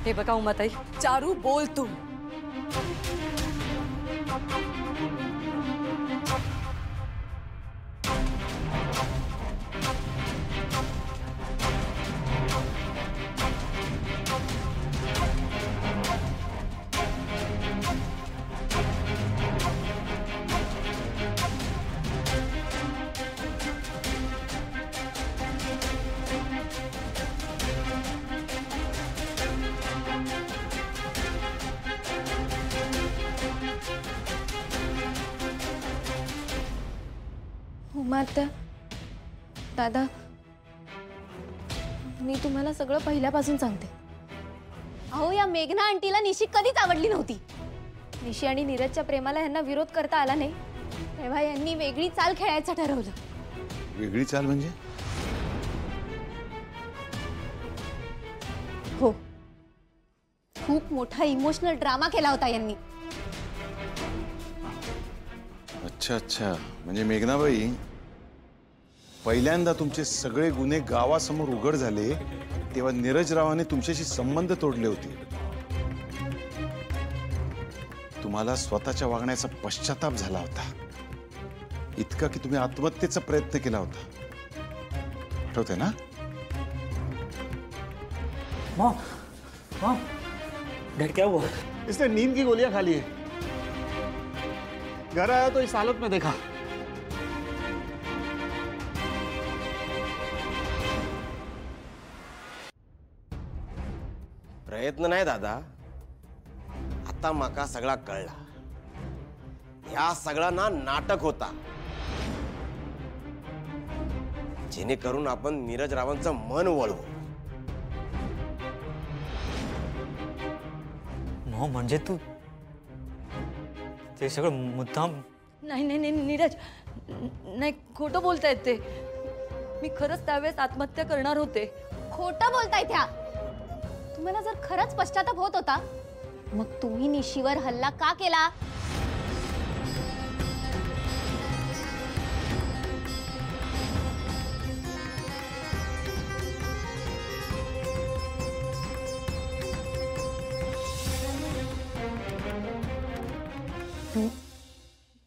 हे बघा उमाताई, चारू बोल तू। उमात्या, दादा, मी तुम्हाला सगळं पहिल्यापासून सांगते। अहो, या मेघना आंटीला निशी कधीच आवडली नव्हती। निशी आणि नीरजच्या प्रेमाला यांना विरोध करता आला नाही, तेव्हा यांनी वेगळी चाल खेळायचं ठरवलं। वेगळी चाल म्हणजे? हो, खूप मोठा इमोशनल ड्रामा केला होता यांनी। अच्छा अच्छा, म्हणजे मेघनाबाई, पहिल्यांदा तुमचे सगळे गुन्हे गावासमोर उघड झाले तेव्हा नीरजरावाने तुमच्याशी संबंध तोडले होते। तुम्हाला स्वतःच्या वागण्याचा पश्चाताप झाला होता, इतका की तुम्ही आत्महत्येचा प्रयत्न केला होता, आठवतंय ना? मॉम, मॉम, डैड क्या हुआ? इसने नींद की गोलियां खा ली है। घर आया तो इस हालत में देखा। प्रयत्न नाही दादा, आता माका सगळा कळला। या सगळा ना नाटक होता, जेणेकरून आपण नीरज रावांचं मन वळवू। मॉम, म्हणजे तू ते सगळं मुद्दाम? नाही नाही नाही नीरज, नाही, खोटं बोलतायत ते। मी खरंच त्यावेळेस आत्महत्या करणार होते। खोटं बोलताय त्या। तुम्हाला जर खरंच पश्चाताप होत होता, मग तुम्ही निशीवर हल्ला का केला?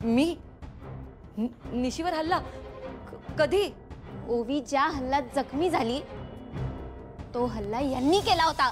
मी निशीवर हल्ला? कधी? ओवी ज्या हल्ल्यात जखमी झाली, तो हल्ला यांनी केला होता।